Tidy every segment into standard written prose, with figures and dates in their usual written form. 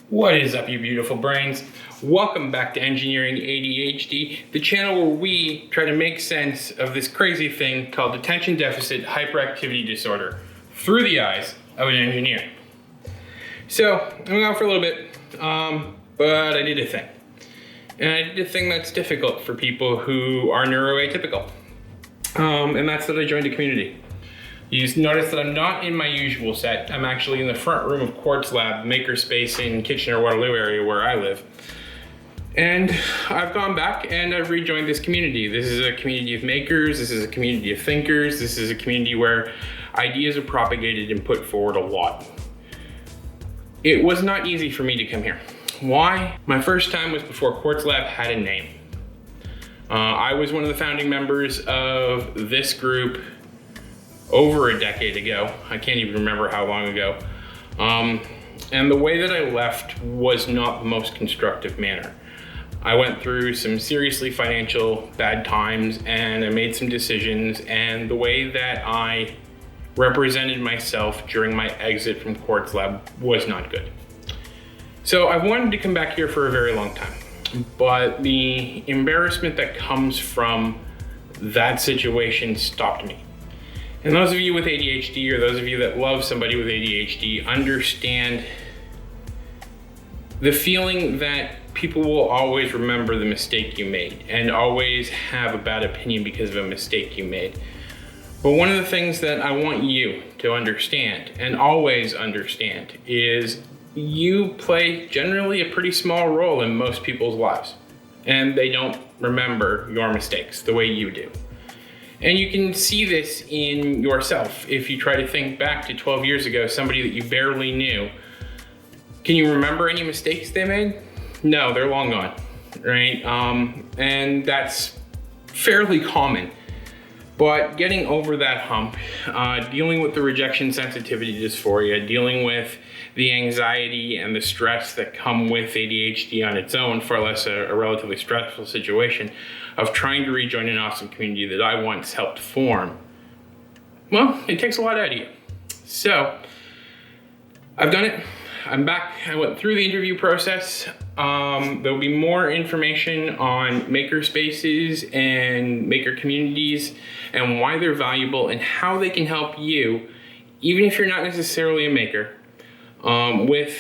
What is up, you beautiful brains? Welcome back to Engineering ADHD, the channel where we try to make sense of this crazy thing called attention deficit hyperactivity disorder through the eyes of an engineer. So, I'm going for a little bit, but I did a thing. And I did a thing that's difficult for people who are neuroatypical. And that's that I joined a community. You notice that I'm not in my usual set. I'm actually in the front room of Quartz Lab, makerspace in Kitchener-Waterloo area where I live. And I've gone back and I've rejoined this community. This is a community of makers, this is a community of thinkers, this is a community where ideas are propagated and put forward a lot. It was not easy for me to come here. Why? My first time was before Quartz Lab had a name. I was one of the founding members of this group over a decade ago. I can't even remember how long ago. And the way that I left was not the most constructive manner. I went through some seriously financial bad times and I made some decisions, and the way that I represented myself during my exit from Quartz Lab was not good. So I've wanted to come back here for a very long time, but the embarrassment that comes from that situation stopped me. And those of you with ADHD, or those of you that love somebody with ADHD, understand the feeling that people will always remember the mistake you made and always have a bad opinion because of a mistake you made. But one of the things that I want you to understand, and always understand, is you play generally a pretty small role in most people's lives. And they don't remember your mistakes the way you do. And you can see this in yourself. If you try to think back to 12 years ago, somebody that you barely knew, can you remember any mistakes they made? No, they're long gone, right? And that's fairly common. But getting over that hump, dealing with the rejection sensitivity dysphoria, dealing with the anxiety and the stress that come with ADHD on its own, far less a relatively stressful situation, of trying to rejoin an awesome community that I once helped form, well, it takes a lot out of you. So, I've done it. I'm back. I went through the interview process. There'll be more information on maker spaces and maker communities and why they're valuable and how they can help you, even if you're not necessarily a maker, with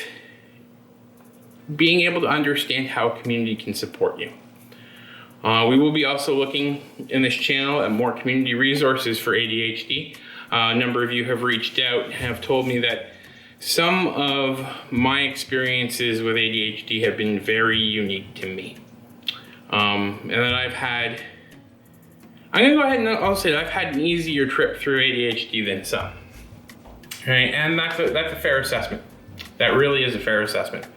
being able to understand how a community can support you. We will be also looking in this channel at more community resources for ADHD. A number of you have reached out and have told me that some of my experiences with ADHD have been very unique to me. And that I'm gonna go ahead and I'll say that I've had an easier trip through ADHD than some. Right? And that's a fair assessment. That really is a fair assessment.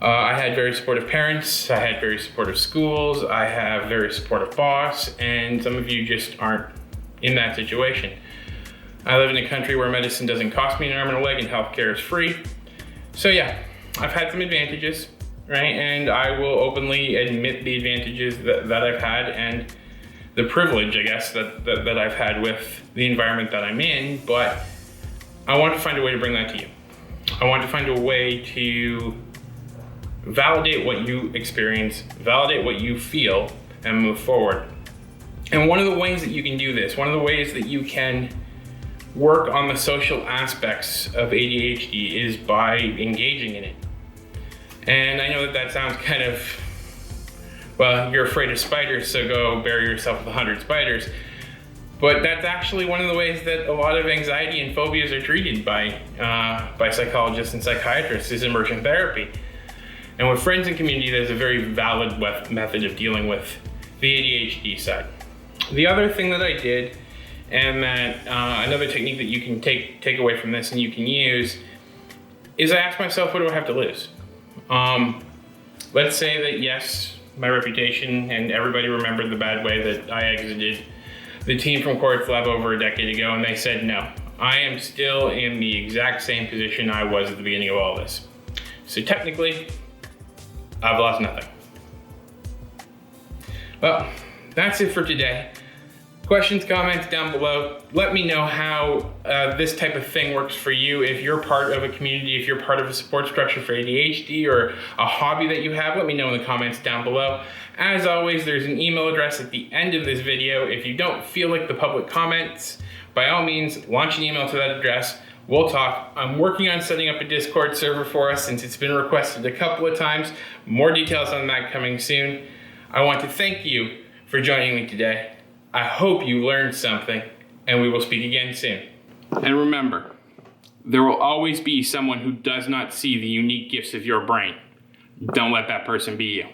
I had very supportive parents, I had very supportive schools, I have a very supportive boss, and some of you just aren't in that situation. I live in a country where medicine doesn't cost me an arm and a leg and healthcare is free. So yeah, I've had some advantages, right? And I will openly admit the advantages that I've had and the privilege, I guess, that I've had with the environment that I'm in, but I want to find a way to bring that to you. I want to find a way to validate what you experience, validate what you feel, and move forward. And one of the ways that you can do this, one of the ways that you can work on the social aspects of ADHD is by engaging in it. And I know that sounds kind of, well, you're afraid of spiders, so go bury yourself with 100 spiders. But that's actually one of the ways that a lot of anxiety and phobias are treated by psychologists and psychiatrists is immersion therapy. And with friends and community, there's a very valid method of dealing with the ADHD side. The other thing that I did, and that another technique that you can take away from this and you can use, is I asked myself, what do I have to lose? Let's say that yes, my reputation and everybody remembered the bad way that I exited the team from Quartz Lab over a decade ago, and they said no. I am still in the exact same position I was at the beginning of all this. So technically, I've lost nothing. Well, that's it for today. Questions, comments down below. Let me know how this type of thing works for you. If you're part of a community, if you're part of a support structure for ADHD or a hobby that you have, let me know in the comments down below. As always, there's an email address at the end of this video. If you don't feel like the public comments, by all means, launch an email to that address. We'll talk. I'm working on setting up a Discord server for us since it's been requested a couple of times. More details on that coming soon. I want to thank you for joining me today. I hope you learned something, and we will speak again soon. And remember, there will always be someone who does not see the unique gifts of your brain. Don't let that person be you.